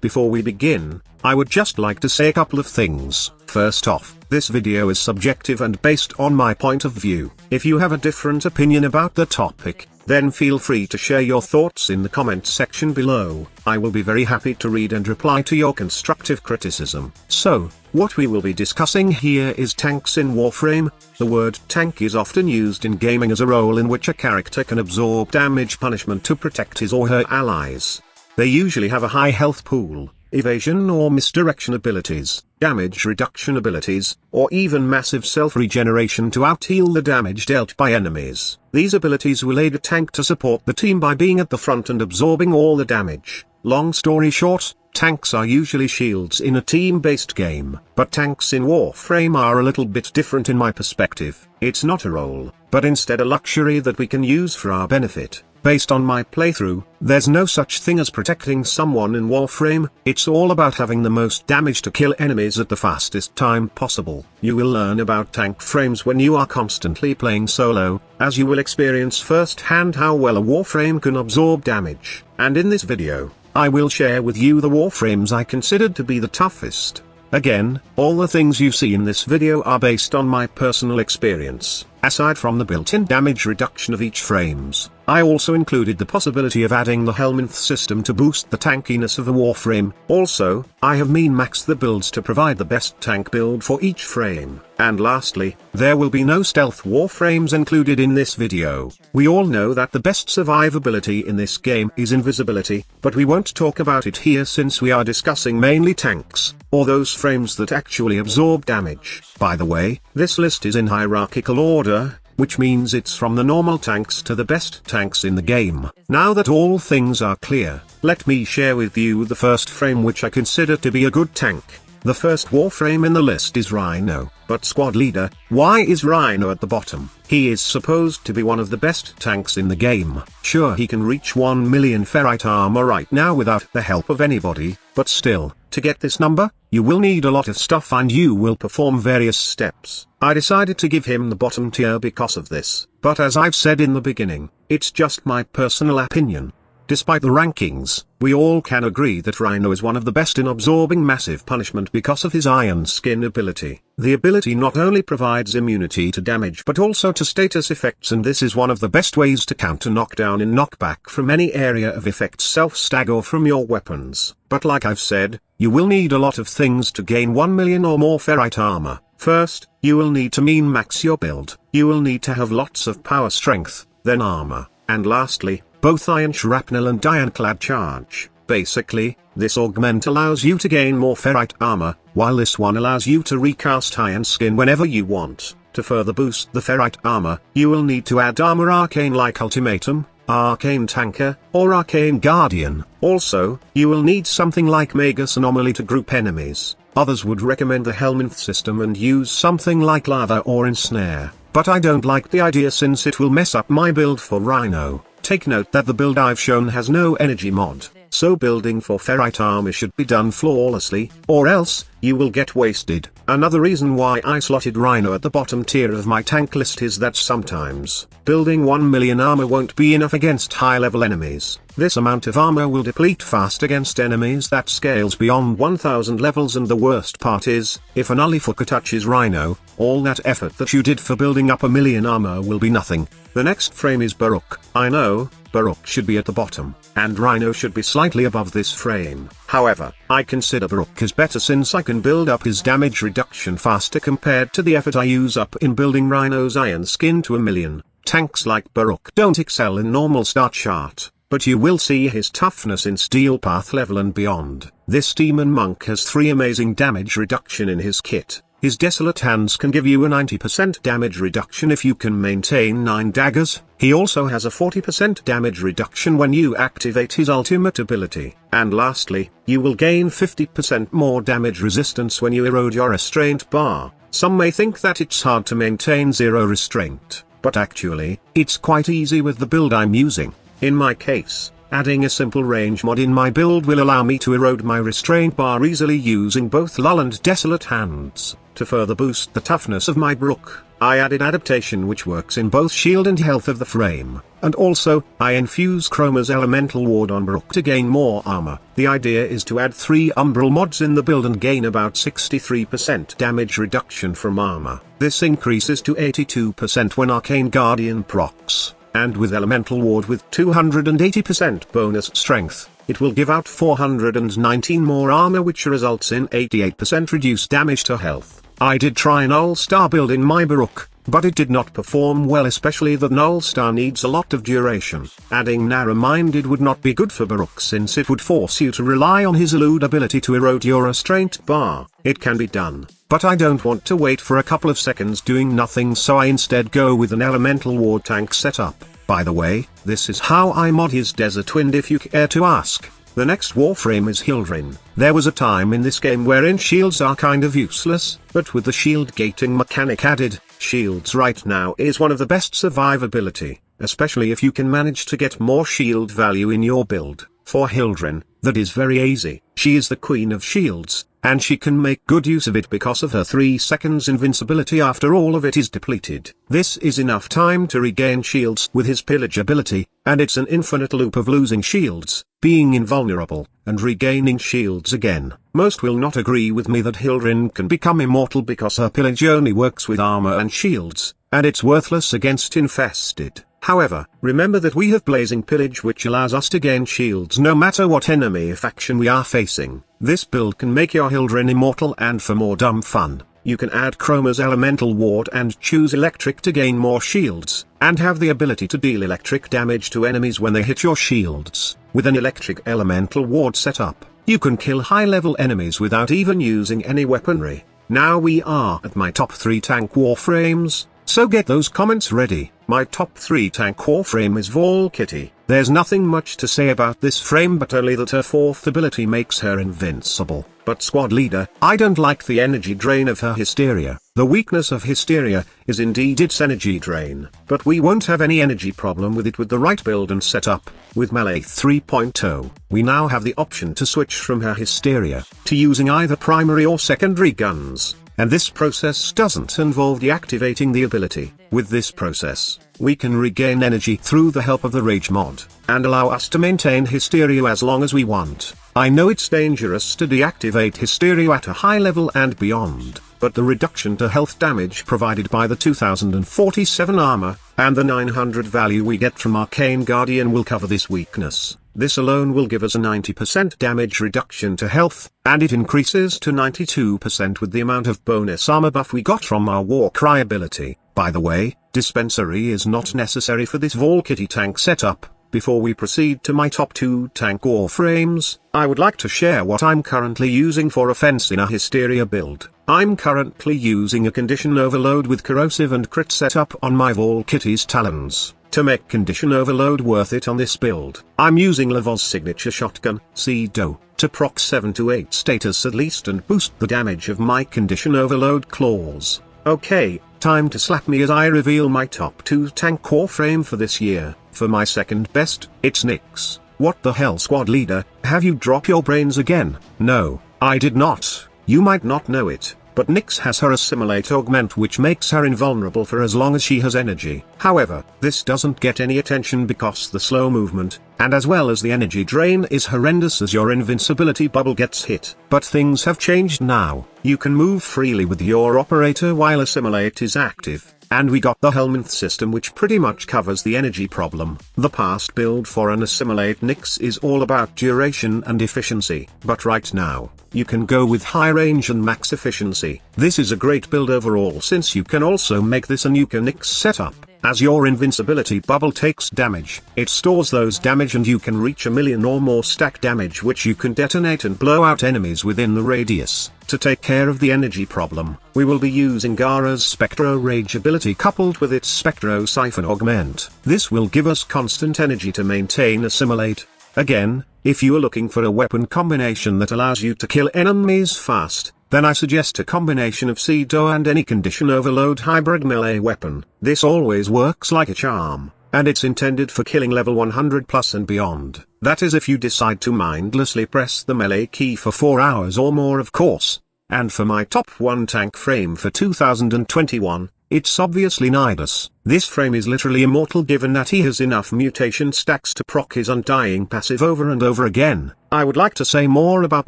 Before we begin, I would just like to say a couple of things. First off, this video is subjective and based on my point of view. If you have a different opinion about the topic, then feel free to share your thoughts in the comment section below. I will be very happy to read and reply to your constructive criticism. So, what we will be discussing here is tanks in Warframe. The word tank is often used in gaming as a role in which a character can absorb damage punishment to protect his or her allies. They usually have a high health pool, evasion or misdirection abilities, damage reduction abilities, or even massive self-regeneration to out-heal the damage dealt by enemies. These abilities will aid a tank to support the team by being at the front and absorbing all the damage. Long story short, tanks are usually shields in a team-based game, but tanks in Warframe are a little bit different in my perspective. It's not a role, but instead a luxury that we can use for our benefit. Based on my playthrough, there's no such thing as protecting someone in Warframe. It's all about having the most damage to kill enemies at the fastest time possible. You will learn about tank frames when you are constantly playing solo, as you will experience firsthand how well a Warframe can absorb damage. And in this video, I will share with you the Warframes I considered to be the toughest. Again, all the things you see in this video are based on my personal experience. Aside from the built-in damage reduction of each frames, I also included the possibility of adding the Helminth system to boost the tankiness of the Warframe. Also, I have min-maxed the builds to provide the best tank build for each frame. And lastly, there will be no stealth Warframes included in this video. We all know that the best survivability in this game is invisibility, but we won't talk about it here since we are discussing mainly tanks, or those frames that actually absorb damage. By the way, this list is in hierarchical order, which means it's from the normal tanks to the best tanks in the game. Now that all things are clear, let me share with you the first frame which I consider to be a good tank. The first Warframe in the list is Rhino. But squad leader, why is Rhino at the bottom? He is supposed to be one of the best tanks in the game. Sure, he can reach 1 million ferrite armor right now without the help of anybody, but still, to get this number, you will need a lot of stuff and you will perform various steps. I decided to give him the bottom tier because of this, but as I've said in the beginning, it's just my personal opinion. Despite the rankings, we all can agree that Rhino is one of the best in absorbing massive punishment because of his iron skin ability. The ability not only provides immunity to damage but also to status effects, and this is one of the best ways to counter knockdown and knockback from any area of effect, self-stag or from your weapons. But like I've said, you will need a lot of things to gain 1 million or more ferrite armor. First, you will need to min-max your build. You will need to have lots of power strength, then armor, and lastly, both Iron Shrapnel and Ironclad Charge. Basically, this augment allows you to gain more ferrite armor, while this one allows you to recast Iron Skin whenever you want. To further boost the ferrite armor, you will need to add Armor Arcane like Ultimatum, Arcane Tanker, or Arcane Guardian. Also, you will need something like Magus Anomaly to group enemies. Others would recommend the Helminth system and use something like Lava or Ensnare, but I don't like the idea since it will mess up my build for Rhino. Take note that the build I've shown has no energy mod, so building for ferrite armor should be done flawlessly, or else, you will get wasted. Another reason why I slotted Rhino at the bottom tier of my tank list is that sometimes, building 1 million armor won't be enough against high-level enemies. This amount of armor will deplete fast against enemies that scales beyond 1000 levels, and the worst part is, if an Ulifucker touches Rhino, all that effort that you did for building up 1 million armor will be nothing. The next frame is Baroque. I know, Baroque should be at the bottom, and Rhino should be slightly above this frame. However, I consider Baroque as better since I can build up his damage reduction faster compared to the effort I use up in building Rhino's iron skin to 1 million. Tanks like Baroque don't excel in normal star chart, but you will see his toughness in Steel Path level and beyond. This Demon Monk has 3 amazing damage reduction in his kit. His Desolate Hands can give you a 90% damage reduction if you can maintain 9 daggers. He also has a 40% damage reduction when you activate his ultimate ability. And lastly, you will gain 50% more damage resistance when you erode your restraint bar. Some may think that it's hard to maintain 0 restraint, but actually, it's quite easy with the build I'm using. In my case, Adding a simple range mod in my build will allow me to erode my restraint bar easily using both Lull and Desolate Hands. To further boost the toughness of my Baroque, I added adaptation which works in both shield and health of the frame, and also, I infuse Chroma's elemental ward on Baroque to gain more armor. The idea is to add 3 umbral mods in the build and gain about 63% damage reduction from armor. This increases to 82% when Arcane Guardian procs, and with elemental ward with 280% bonus strength, it will give out 419 more armor which results in 88% reduced damage to health. I did try an all-star build in my Baroque, but it did not perform well, especially that an all-star needs a lot of duration. Adding narrow-minded would not be good for Baroque since it would force you to rely on his elude ability to erode your restraint bar. It can be done, but I don't want to wait for a couple of seconds doing nothing, so I instead go with an elemental ward tank setup. By the way, this is how I mod his Desert Wind if you care to ask. The next Warframe is Hildren. There was a time in this game wherein shields are kind of useless, but with the shield gating mechanic added, shields right now is one of the best survivability, especially if you can manage to get more shield value in your build. For Hildren, that is very easy. She is the queen of shields, and she can make good use of it because of her 3 seconds invincibility after all of it is depleted. This is enough time to regain shields with his pillage ability, and it's an infinite loop of losing shields, being invulnerable, and regaining shields again. Most will not agree with me that Hildren can become immortal because her pillage only works with armor and shields, and it's worthless against infested. However, remember that we have Blazing Pillage which allows us to gain shields no matter what enemy faction we are facing. This build can make your Hildren immortal, and for more dumb fun, you can add Chroma's elemental ward and choose electric to gain more shields, and have the ability to deal electric damage to enemies when they hit your shields. With an electric elemental ward setup, you can kill high-level enemies without even using any weaponry. Now we are at my top 3 tank Warframes, so get those comments ready. My top 3 tank Warframe is Valkyrie. There's nothing much to say about this frame but only that her 4th ability makes her invincible. But squad leader, I don't like the energy drain of her Hysteria. The weakness of Hysteria is indeed its energy drain, but we won't have any energy problem with it with the right build and setup. With Melee 3.0, we now have the option to switch from her Hysteria to using either primary or secondary guns. And this process doesn't involve deactivating the ability. With this process, we can regain energy through the help of the Rage mod, and allow us to maintain Hysteria as long as we want. I know it's dangerous to deactivate Hysteria at a high level and beyond, but the reduction to health damage provided by the 2047 armor, and the 900 value we get from Arcane Guardian will cover this weakness. This alone will give us a 90% damage reduction to health, and it increases to 92% with the amount of bonus armor buff we got from our Warcry ability. By the way, dispensary is not necessary for this Valkyrie tank setup. Before we proceed to my top 2 tank Warframes, I would like to share what I'm currently using for offense in a Hysteria build. I'm currently using a Condition Overload with Corrosive and Crit setup on my Valkyrie's Talons. To make Condition Overload worth it on this build, I'm using Levos signature shotgun, CDO, to proc 7 to 8 status at least and boost the damage of my Condition Overload claws. Okay, time to slap me as I reveal my top 2 tank Warframe for this year. For my second best, it's Nyx. What the hell, squad leader, have you dropped your brains again? No, I did not. You might not know it, but Nyx has her Assimilate Augment which makes her invulnerable for as long as she has energy. However, this doesn't get any attention because the slow movement, and as well as the energy drain is horrendous as your invincibility bubble gets hit. But things have changed now. You can move freely with your operator while Assimilate is active. And we got the Helminth system which pretty much covers the energy problem. The past build for an Assimilate Nyx is all about duration and efficiency, but right now, you can go with high range and max efficiency. This is a great build overall since you can also make this a Nuka Nyx setup. As your invincibility bubble takes damage, it stores those damage and you can reach 1,000,000 or more stack damage which you can detonate and blow out enemies within the radius. To take care of the energy problem, we will be using Gara's Spectro Rage ability coupled with its Spectro Siphon Augment. This will give us constant energy to maintain Assimilate. Again, if you are looking for a weapon combination that allows you to kill enemies fast, then I suggest a combination of CDO and any Condition Overload hybrid melee weapon. This always works like a charm. and it's intended for killing level 100 plus and beyond. That is if you decide to mindlessly press the melee key for 4 hours or more, of course. And for my top 1 tank frame for 2021, it's obviously Nidus. This frame is literally immortal given that he has enough mutation stacks to proc his undying passive over and over again. I would like to say more about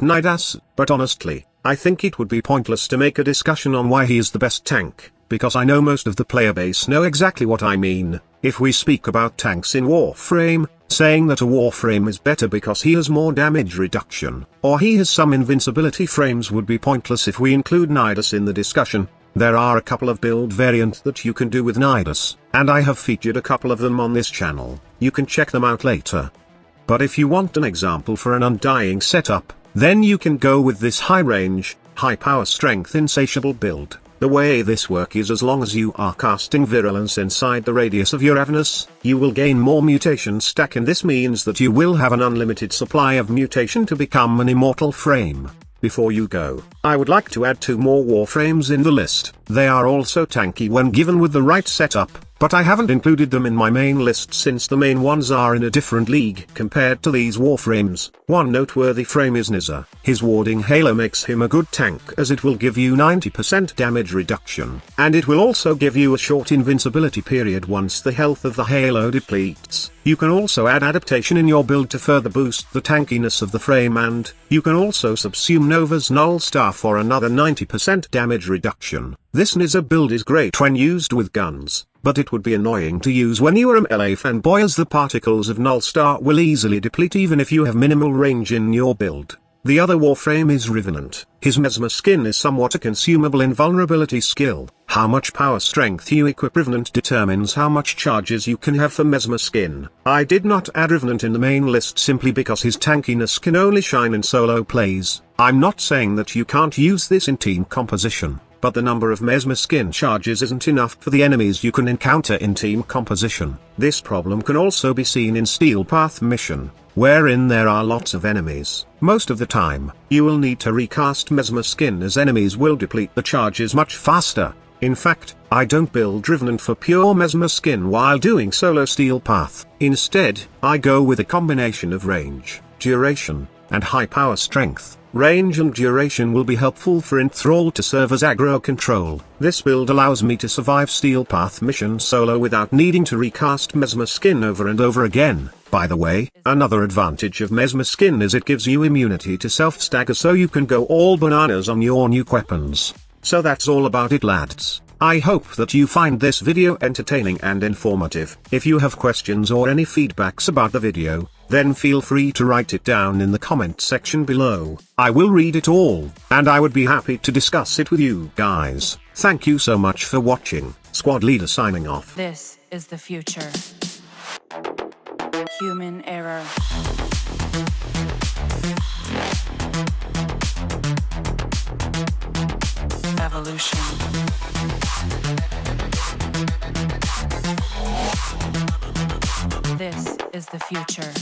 Nidus, but honestly, I think it would be pointless to make a discussion on why he is the best tank, because I know most of the player base know exactly what I mean. If we speak about tanks in Warframe, saying that a Warframe is better because he has more damage reduction, or he has some invincibility frames would be pointless if we include Nidus in the discussion. There are a couple of build variants that you can do with Nidus, and I have featured a couple of them on this channel. You can check them out later. But if you want an example for an undying setup, then you can go with this high range, high power strength insatiable build. The way this works is as long as you are casting Virulence inside the radius of your Avernus, you will gain more mutation stack, and this means that you will have an unlimited supply of mutation to become an immortal frame. Before you go, I would like to add 2 more Warframes in the list. They are also tanky when given with the right setup, but I haven't included them in my main list since the main ones are in a different league compared to these Warframes. One noteworthy frame is Nizza. His warding halo makes him a good tank as it will give you 90% damage reduction, and it will also give you a short invincibility period once the health of the halo depletes. You can also add adaptation in your build to further boost the tankiness of the frame, and you can also subsume Nova's Null Star for another 90% damage reduction. This Nizza build is great when used with guns, but it would be annoying to use when you are a melee fanboy as the particles of Null Star will easily deplete even if you have minimal range in your build. The other Warframe is Rivenant. His Mesmer skin is somewhat a consumable invulnerability skill. How much power strength you equip Rivenant determines how much charges you can have for Mesmer skin. I did not add Rivenant in the main list simply because his tankiness can only shine in solo plays. I'm not saying that you can't use this in team composition, but the number of Mesmer skin charges isn't enough for the enemies you can encounter in team composition. This problem can also be seen in Steel Path mission, wherein there are lots of enemies. Most of the time, you will need to recast Mesmer skin as enemies will deplete the charges much faster. In fact, I don't build Rivenant for pure Mesmer skin while doing solo Steel Path. Instead, I go with a combination of range, duration, and high power strength. Range and duration will be helpful for Enthrall to serve as aggro control. This build allows me to survive Steel Path mission solo without needing to recast Mesmer skin over and over again. By the way, another advantage of Mesmer skin is it gives you immunity to self-stagger, so you can go all bananas on your new weapons. So that's all about it, lads. I hope that you find this video entertaining and informative. If you have questions or any feedbacks about the video, then feel free to write it down in the comment section below. I will read it all, and I would be happy to discuss it with you guys. Thank you so much for watching. Squad Leader signing off. This is the future. Human error. Evolution. This is the future.